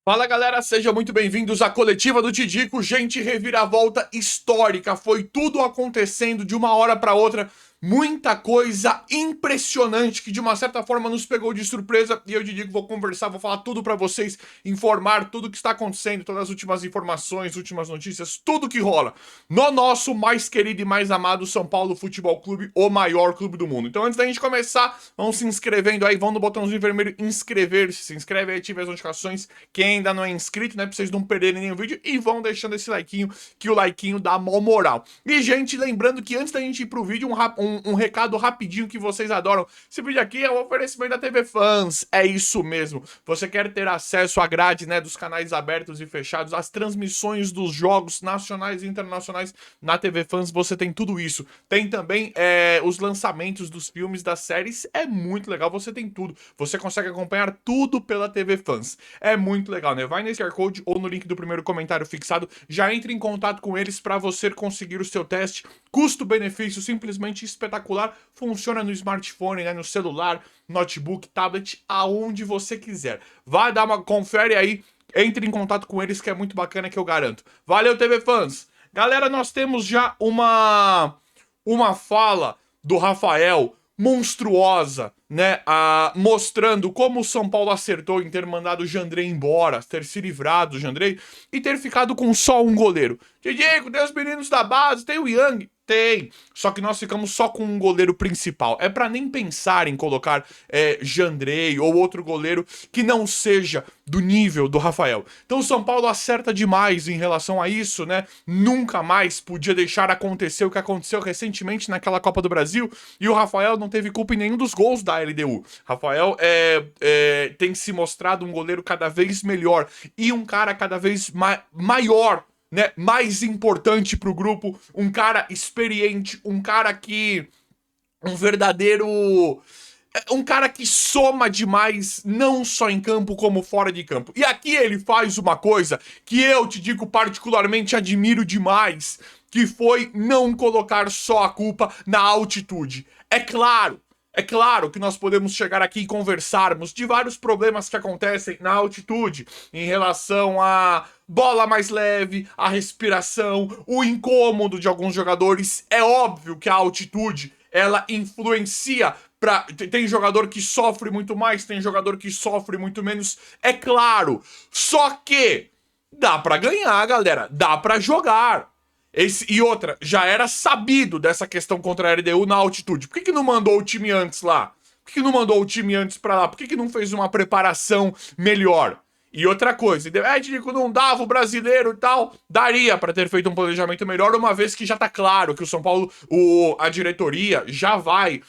Fala galera, sejam muito bem-vindos à coletiva do Tidico. Gente, reviravolta histórica, foi tudo acontecendo de uma hora para outra, muita coisa impressionante que de uma certa forma nos pegou de surpresa e eu Tidico vou conversar, vou falar tudo para vocês, informar tudo o que está acontecendo, todas as últimas informações, últimas notícias, tudo que rola no nosso mais querido e mais amado São Paulo Futebol Clube, o maior clube do mundo. Então antes da gente começar, vão se inscrevendo aí, vão no botãozinho vermelho inscrever-se, se inscreve aí, ative as notificações, quem ainda não é inscrito, né, pra vocês não perderem nenhum vídeo, e vão deixando esse likeinho, que o likeinho dá mó moral. E, gente, lembrando que antes da gente ir pro vídeo, um recado rapidinho que vocês adoram. Esse vídeo aqui é um oferecimento da TV Fans, é isso mesmo. Você quer ter acesso à grade, né, dos canais abertos e fechados, às transmissões dos jogos nacionais e internacionais na TV Fans, você tem tudo isso. Tem também os lançamentos dos filmes, das séries, é muito legal, você tem tudo. Você consegue acompanhar tudo pela TV Fans. É muito legal, né? Vai nesse QR Code ou no link do primeiro comentário fixado, já entre em contato com eles para você conseguir o seu teste. Custo-benefício simplesmente espetacular, funciona no smartphone, né, no celular, notebook, tablet, aonde você quiser. Vai dar uma confere aí, entre em contato com eles que é muito bacana, que eu garanto. Valeu, TV Fans! Galera, nós temos já uma fala do Rafael monstruosa, né, mostrando como o São Paulo acertou em ter mandado o Jandrei embora, ter se livrado do Jandrei e ter ficado com só um goleiro. Diego, tem os meninos da base, tem o Yang? Tem, só que nós ficamos só com um goleiro principal. É pra nem pensar em colocar Jandrei ou outro goleiro que não seja do nível do Rafael. Então o São Paulo acerta demais em relação a isso, né? Nunca mais podia deixar acontecer o que aconteceu recentemente naquela Copa do Brasil e o Rafael não teve culpa em nenhum dos gols da LDU. Rafael tem se mostrado um goleiro cada vez melhor e um cara cada vez maior, né, mais importante pro grupo, um cara experiente, um cara que... um verdadeiro... um cara que soma demais, não só em campo, como fora de campo. E aqui ele faz uma coisa que eu te digo particularmente admiro demais, que foi não colocar só a culpa na altitude. É claro que nós podemos chegar aqui e conversarmos de vários problemas que acontecem na altitude em relação a bola mais leve, a respiração, o incômodo de alguns jogadores. É óbvio que a altitude, ela influencia tem jogador que sofre muito mais, tem jogador que sofre muito menos, é claro. Só que dá pra ganhar, galera, dá pra jogar. E outra, já era sabido dessa questão contra a LDU na altitude. Por que não mandou o time antes lá? Por que não mandou o time antes pra lá? Por que não fez uma preparação melhor? E outra coisa, Diego, não dava o brasileiro e tal, daria pra ter feito um planejamento melhor, uma vez que já tá claro que o São Paulo, a diretoria, já vai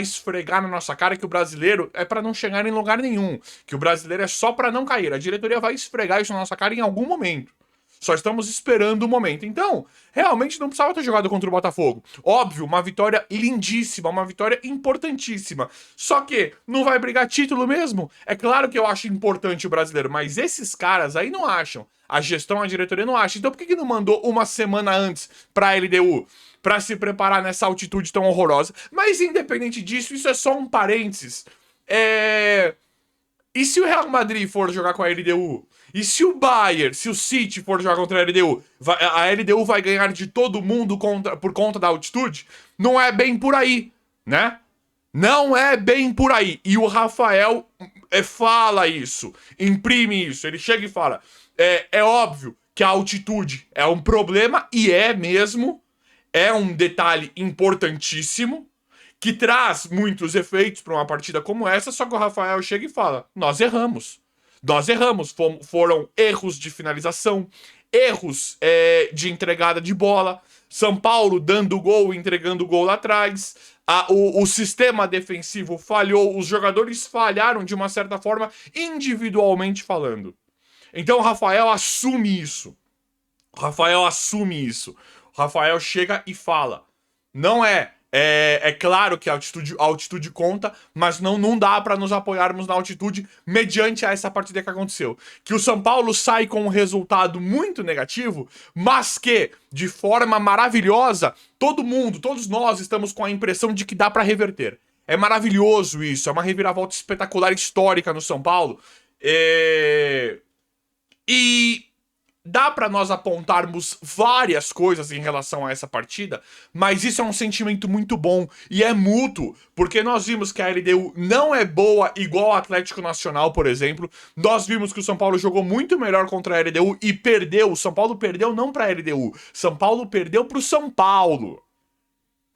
esfregar na nossa cara que o brasileiro é pra não chegar em lugar nenhum, que o brasileiro é só pra não cair. A diretoria vai esfregar isso na nossa cara em algum momento. Só estamos esperando o momento. Então, realmente não precisava ter jogado contra o Botafogo. Óbvio, uma vitória lindíssima, uma vitória importantíssima. Só que não vai brigar título mesmo? É claro que eu acho importante o brasileiro, mas esses caras aí não acham. A gestão, a diretoria não acha. Então por que não mandou uma semana antes pra LDU? Pra se preparar nessa altitude tão horrorosa? Mas independente disso, isso é só um parênteses. E se o Real Madrid for jogar com a LDU? E se o Bayern, se o City for jogar contra a LDU? A LDU vai ganhar de todo mundo por conta da altitude? Não é bem por aí, né? Não é bem por aí. E o Rafael fala isso, imprime isso. Ele chega e fala, é óbvio que a altitude é um problema, e é mesmo, é um detalhe importantíssimo, que traz muitos efeitos para uma partida como essa, só que o Rafael chega e fala, nós erramos. Nós erramos, foram erros de finalização, erros de entregada de bola, São Paulo dando gol, entregando gol lá atrás, o sistema defensivo falhou, os jogadores falharam de uma certa forma, individualmente falando. Então o Rafael assume isso. O Rafael assume isso. O Rafael chega e fala, não é claro que a altitude conta, mas não dá pra nos apoiarmos na altitude mediante a essa partida que aconteceu. Que o São Paulo sai com um resultado muito negativo, mas que, de forma maravilhosa, todos nós estamos com a impressão de que dá pra reverter. É maravilhoso isso, é uma reviravolta espetacular, histórica no São Paulo. E dá pra nós apontarmos várias coisas em relação a essa partida, mas isso é um sentimento muito bom e é mútuo, porque nós vimos que a LDU não é boa igual ao Atlético Nacional, por exemplo. Nós vimos que o São Paulo jogou muito melhor contra a LDU e perdeu. O São Paulo perdeu não pra LDU, São Paulo perdeu pro São Paulo.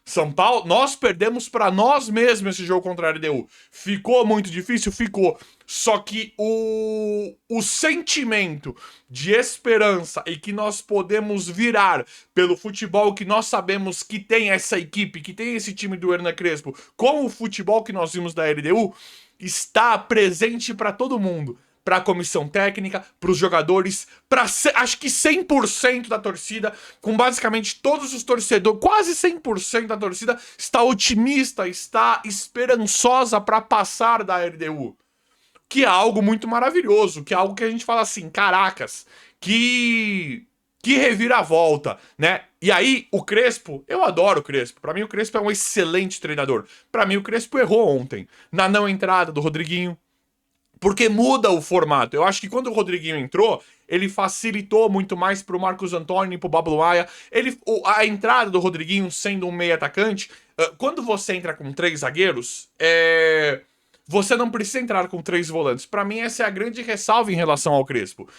São Paulo, nós perdemos pra nós mesmos esse jogo contra a LDU. Ficou muito difícil? Ficou. Só que o sentimento de esperança e que nós podemos virar pelo futebol que nós sabemos que tem essa equipe, que tem esse time do Hernan Crespo, com o futebol que nós vimos da LDU, está presente pra todo mundo. Pra comissão técnica, pros jogadores, pra acho que 100% da torcida, com basicamente todos os torcedores, quase 100% da torcida, está otimista, está esperançosa pra passar da LDU. Que é algo muito maravilhoso, que é algo que a gente fala assim, caracas, que reviravolta, né? E aí, o Crespo, eu adoro o Crespo. Pra mim, o Crespo é um excelente treinador. Pra mim, o Crespo errou ontem, na não entrada do Rodriguinho, porque muda o formato. Eu acho que quando o Rodriguinho entrou, ele facilitou muito mais pro Marcos Antônio e pro Pablo Maia. A entrada do Rodriguinho sendo um meio atacante, quando você entra com 3 zagueiros, você não precisa entrar com 3 volantes. Pra mim, essa é a grande ressalva em relação ao Crespo.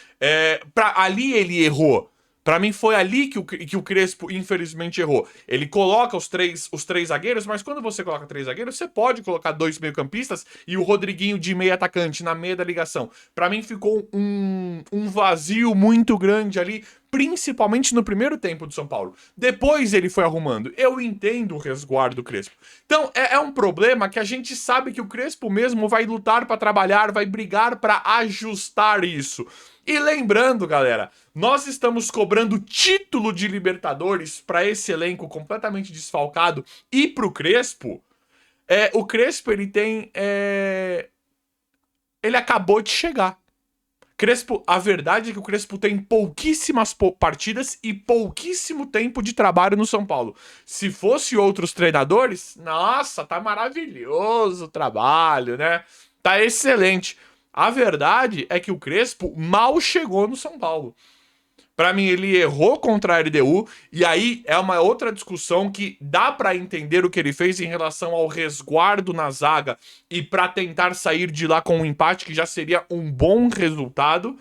Ali ele errou. Pra mim foi ali que o Crespo infelizmente errou. Ele coloca os três zagueiros, mas quando você coloca 3 zagueiros, você pode colocar 2 meio-campistas e o Rodriguinho de meio atacante na meia da ligação. Pra mim ficou um vazio muito grande ali, principalmente no primeiro tempo do São Paulo. Depois ele foi arrumando. Eu entendo o resguardo do Crespo. Então é um problema que a gente sabe que o Crespo mesmo vai lutar pra trabalhar, vai brigar pra ajustar isso. E lembrando, galera, nós estamos cobrando título de Libertadores para esse elenco completamente desfalcado e pro Crespo. O Crespo, ele tem... Ele acabou de chegar. Crespo, a verdade é que o Crespo tem pouquíssimas partidas e pouquíssimo tempo de trabalho no São Paulo. Se fosse outros treinadores, nossa, tá maravilhoso o trabalho, né? Tá excelente. A verdade é que o Crespo mal chegou no São Paulo. Pra mim, ele errou contra a LDU, e aí é uma outra discussão que dá pra entender o que ele fez em relação ao resguardo na zaga e pra tentar sair de lá com um empate, que já seria um bom resultado.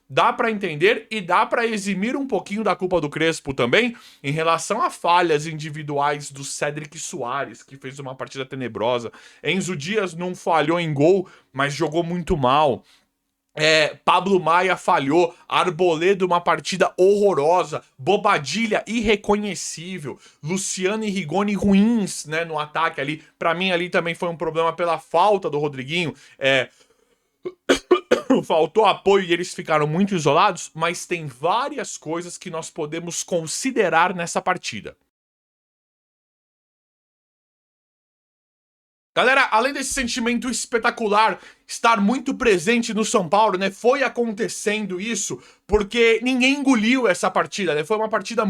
Dá pra entender e dá pra eximir um pouquinho da culpa do Crespo também em relação a falhas individuais do Cédric Soares, que fez uma partida tenebrosa. Enzo Dias não falhou em gol, mas jogou muito mal. Pablo Maia falhou, Arboleda uma partida horrorosa, Bobadilha irreconhecível, Luciano e Rigoni ruins, né, no ataque ali. Pra mim ali também foi um problema pela falta do Rodriguinho. Faltou apoio e eles ficaram muito isolados, mas tem várias coisas que nós podemos considerar nessa partida. Galera, além desse sentimento espetacular estar muito presente no São Paulo, né? Foi acontecendo isso porque ninguém engoliu essa partida, né? Foi uma partida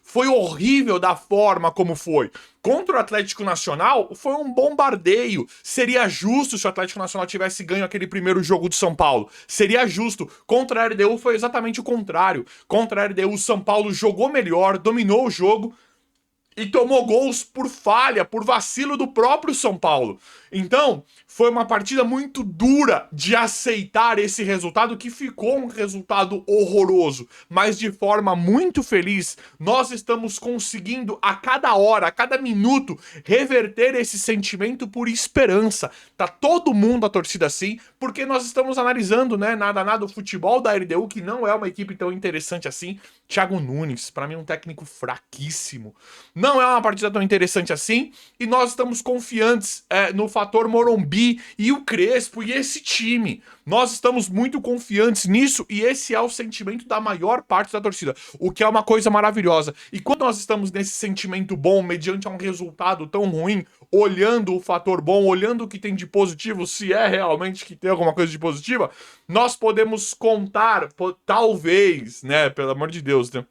foi horrível da forma como foi. Contra o Atlético Nacional, foi um bombardeio. Seria justo se o Atlético Nacional tivesse ganho aquele primeiro jogo de São Paulo. Seria justo. Contra a LDU foi exatamente o contrário. Contra a LDU, o São Paulo jogou melhor, dominou o jogo e tomou gols por falha, por vacilo do próprio São Paulo. Então, foi uma partida muito dura de aceitar esse resultado, que ficou um resultado horroroso, mas de forma muito feliz, nós estamos conseguindo a cada hora, a cada minuto, reverter esse sentimento por esperança. Tá todo mundo a torcida assim, porque nós estamos analisando, né, nada o futebol da LDU, que não é uma equipe tão interessante assim. Thiago Nunes, pra mim um técnico fraquíssimo. Não é uma partida tão interessante assim, e nós estamos confiantes no fator Morumbi e o Crespo e esse time. Nós estamos muito confiantes nisso e esse é o sentimento da maior parte da torcida, o que é uma coisa maravilhosa. E quando nós estamos nesse sentimento bom, mediante um resultado tão ruim, olhando o fator bom, olhando o que tem de positivo, se é realmente que tem alguma coisa de positiva, nós podemos contar, talvez, né, pelo amor de Deus, né,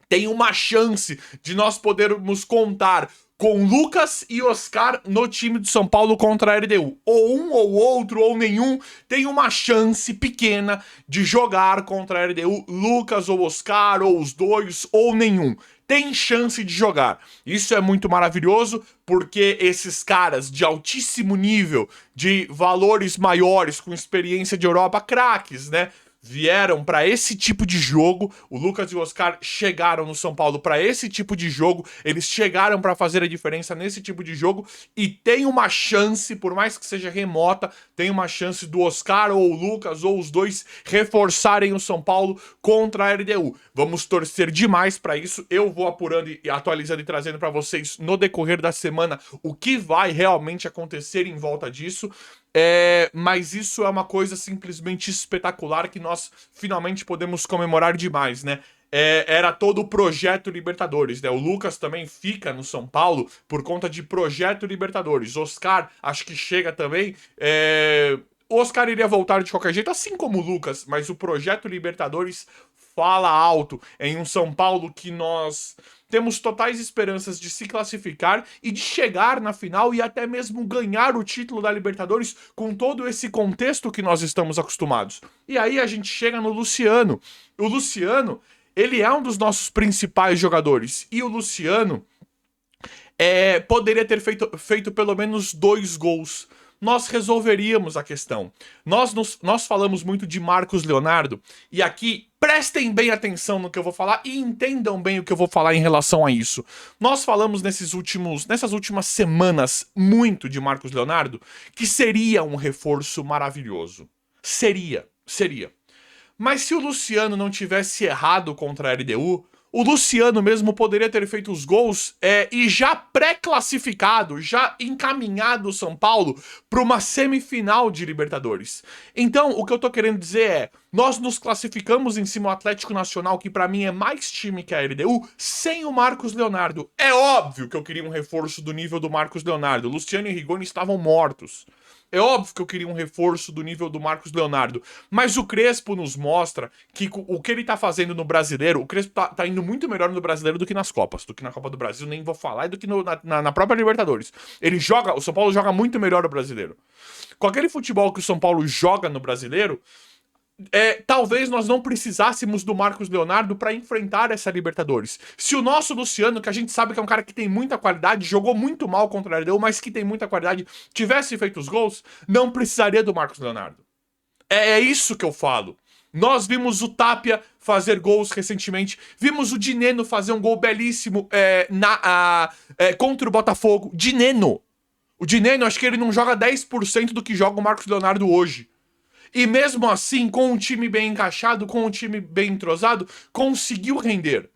tem uma chance de nós podermos contar com Lucas e Oscar no time de São Paulo contra a LDU. Ou um, ou outro, ou nenhum tem uma chance pequena de jogar contra a LDU. Lucas ou Oscar, ou os dois, ou nenhum. Tem chance de jogar. Isso é muito maravilhoso, porque esses caras de altíssimo nível, de valores maiores, com experiência de Europa, craques, né? Vieram para esse tipo de jogo. O Lucas e o Oscar chegaram no São Paulo para esse tipo de jogo. Eles chegaram para fazer a diferença nesse tipo de jogo e tem uma chance, por mais que seja remota, tem uma chance do Oscar ou o Lucas ou os dois reforçarem o São Paulo contra a LDU. Vamos torcer demais para isso. Eu vou apurando e atualizando e trazendo para vocês no decorrer da semana o que vai realmente acontecer em volta disso. Mas isso é uma coisa simplesmente espetacular que nós finalmente podemos comemorar demais, né? Era todo o projeto Libertadores, né? O Lucas também fica no São Paulo por conta de projeto Libertadores. Oscar, acho que chega também. O Oscar iria voltar de qualquer jeito, assim como o Lucas, mas o projeto Libertadores fala alto em um São Paulo que nós temos totais esperanças de se classificar e de chegar na final e até mesmo ganhar o título da Libertadores com todo esse contexto que nós estamos acostumados. E aí a gente chega no Luciano. O Luciano, ele é um dos nossos principais jogadores. E o Luciano poderia ter feito pelo menos 2 gols. Nós resolveríamos a questão. Nós falamos muito de Marcos Leonardo, e aqui prestem bem atenção no que eu vou falar e entendam bem o que eu vou falar em relação a isso. Nós falamos nessas últimas semanas muito de Marcos Leonardo, que seria um reforço maravilhoso. Seria. Mas se o Luciano não tivesse errado contra a LDU, o Luciano mesmo poderia ter feito os gols e já pré-classificado, já encaminhado o São Paulo para uma semifinal de Libertadores. Então, o que eu tô querendo dizer nós nos classificamos em cima do Atlético Nacional, que para mim é mais time que a LDU, sem o Marcos Leonardo. É óbvio que eu queria um reforço do nível do Marcos Leonardo. Luciano e Rigoni estavam mortos. É óbvio que eu queria um reforço do nível do Marcos Leonardo, mas o Crespo nos mostra que o que ele tá fazendo no Brasileiro, o Crespo tá indo muito melhor no Brasileiro do que nas Copas, do que na Copa do Brasil, nem vou falar, e do que na própria Libertadores. O São Paulo joga muito melhor no Brasileiro. Com aquele futebol que o São Paulo joga no Brasileiro, talvez nós não precisássemos do Marcos Leonardo para enfrentar essa Libertadores. Se o nosso Luciano, que a gente sabe que é um cara que tem muita qualidade, jogou muito mal contra a LDU, mas que tem muita qualidade, tivesse feito os gols, não precisaria do Marcos Leonardo. É isso que eu falo. Nós vimos o Tapia fazer gols recentemente, vimos o Dineno fazer um gol belíssimo contra o Botafogo. Dineno! O Dineno, acho que ele não joga 10% do que joga o Marcos Leonardo hoje. E mesmo assim, com um time bem encaixado, com um time bem entrosado, conseguiu render.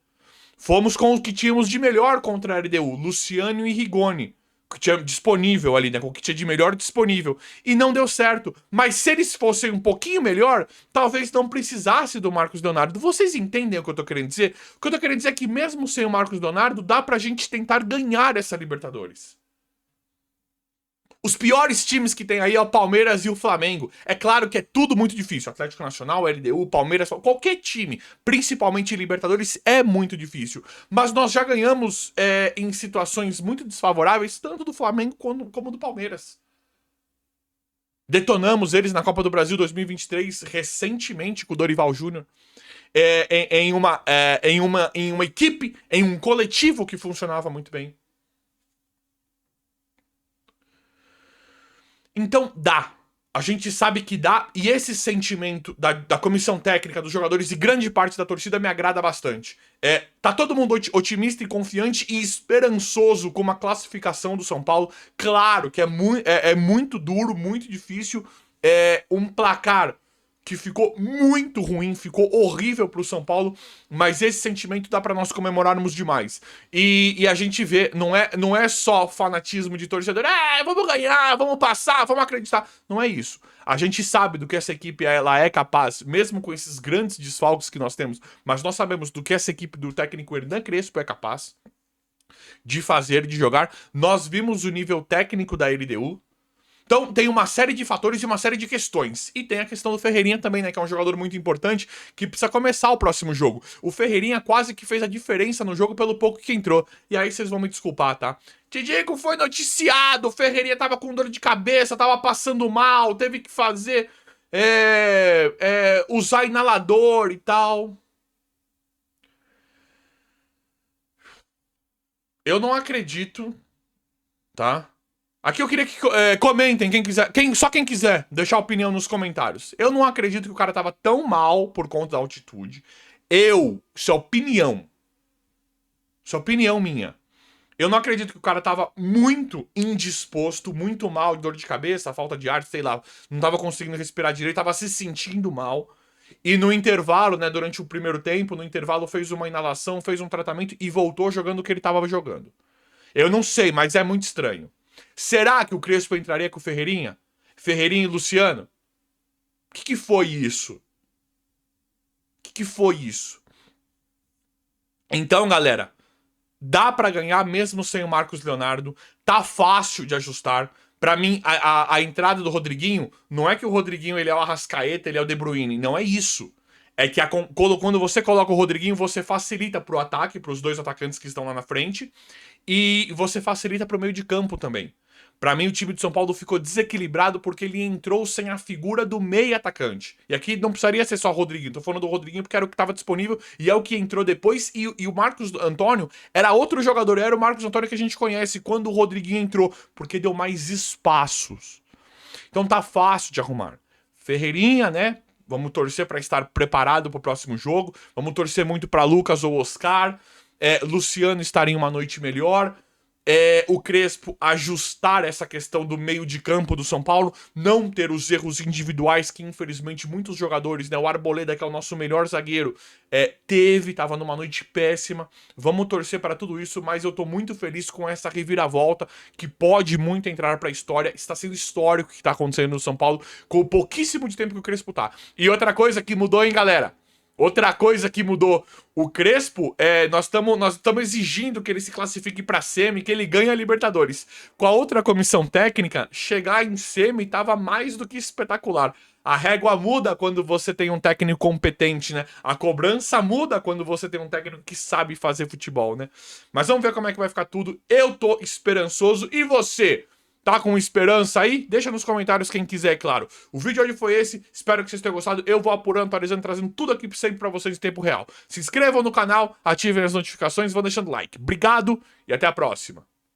Fomos com o que tínhamos de melhor contra a LDU, Luciano e Rigoni, que tinha disponível ali, né? Com o que tinha de melhor disponível. E não deu certo. Mas se eles fossem um pouquinho melhor, talvez não precisasse do Marcos Leonardo. Vocês entendem o que eu tô querendo dizer? O que eu tô querendo dizer é que mesmo sem o Marcos Leonardo, dá pra gente tentar ganhar essa Libertadores. Os piores times que tem aí é o Palmeiras e o Flamengo. É claro que é tudo muito difícil. Atlético Nacional, LDU, Palmeiras, qualquer time, principalmente Libertadores, é muito difícil. Mas nós já ganhamos em situações muito desfavoráveis, tanto do Flamengo como do Palmeiras. Detonamos eles na Copa do Brasil 2023 recentemente com o Dorival Júnior. Em uma equipe, em um coletivo que funcionava muito bem. Então dá. A gente sabe que dá, e esse sentimento da comissão técnica, dos jogadores e grande parte da torcida me agrada bastante. Tá todo mundo otimista e confiante e esperançoso com uma classificação do São Paulo. Claro que é muito duro, muito difícil. Um placar que ficou muito ruim, ficou horrível pro São Paulo, mas esse sentimento dá pra nós comemorarmos demais. E a gente vê, não é só fanatismo de torcedor, vamos ganhar, vamos passar, vamos acreditar. Não é isso. A gente sabe do que essa equipe ela é capaz, mesmo com esses grandes desfalques que nós temos, mas nós sabemos do que essa equipe do técnico Hernan Crespo é capaz de fazer, de jogar. Nós vimos o nível técnico da LDU. Então tem uma série de fatores e uma série de questões. E tem a questão do Ferreirinha também, né? Que é um jogador muito importante que precisa começar o próximo jogo. O Ferreirinha quase que fez a diferença no jogo pelo pouco que entrou. E aí vocês vão me desculpar, tá? Tidico foi noticiado, o Ferreirinha tava com dor de cabeça, tava passando mal, teve que fazer... usar inalador e tal. Eu não acredito, tá? Aqui eu queria que comentem, quem quiser, só quem quiser deixar opinião nos comentários. Eu não acredito que o cara tava tão mal por conta da altitude. Isso é opinião minha. Eu não acredito que o cara tava muito indisposto, muito mal, de dor de cabeça, falta de ar, sei lá. Não tava conseguindo respirar direito, tava se sentindo mal. E no intervalo, né, durante o primeiro tempo, no intervalo fez uma inalação, fez um tratamento e voltou jogando o que ele tava jogando. Eu não sei, mas é muito estranho. Será que o Crespo entraria com o Ferreirinha? Ferreirinha e Luciano? O que foi isso? O que foi isso? Então, galera, dá pra ganhar mesmo sem o Marcos Leonardo. Tá fácil de ajustar. Pra mim, a entrada do Rodriguinho, não é que o Rodriguinho ele é o Arrascaeta, ele é o De Bruyne. Não é isso. É que quando você coloca o Rodriguinho, você facilita pro ataque, pros dois atacantes que estão lá na frente. E você facilita pro meio de campo também. Pra mim, o time de São Paulo ficou desequilibrado porque ele entrou sem a figura do meio atacante. E aqui não precisaria ser só o Rodriguinho. Tô falando do Rodriguinho porque era o que estava disponível e é o que entrou depois. E o Marcos Antônio era outro jogador. Era o Marcos Antônio que a gente conhece quando o Rodriguinho entrou. Porque deu mais espaços. Então tá fácil de arrumar. Ferreirinha, né? Vamos torcer para estar preparado pro próximo jogo. Vamos torcer muito para Lucas ou Oscar. Luciano estar em uma noite melhor. O Crespo ajustar essa questão do meio de campo do São Paulo, não ter os erros individuais que infelizmente muitos jogadores, né, o Arboleda que é o nosso melhor zagueiro, tava numa noite péssima. Vamos torcer para tudo isso, mas eu tô muito feliz com essa reviravolta que pode muito entrar pra história. Está sendo histórico o que tá acontecendo no São Paulo com o pouquíssimo de tempo que o Crespo tá. E outra coisa que mudou, hein, galera? Outra coisa que mudou, o Crespo, nós estamos exigindo que ele se classifique para semi, que ele ganhe a Libertadores. Com a outra comissão técnica, chegar em semi estava mais do que espetacular. A régua muda quando você tem um técnico competente, né? A cobrança muda quando você tem um técnico que sabe fazer futebol, né? Mas vamos ver como é que vai ficar tudo. Eu tô esperançoso. E você? Tá com esperança aí? Deixa nos comentários quem quiser, é claro. O vídeo de hoje foi esse, espero que vocês tenham gostado. Eu vou apurando, atualizando, trazendo tudo aqui sempre pra vocês em tempo real. Se inscrevam no canal, ativem as notificações e vão deixando like. Obrigado e até a próxima.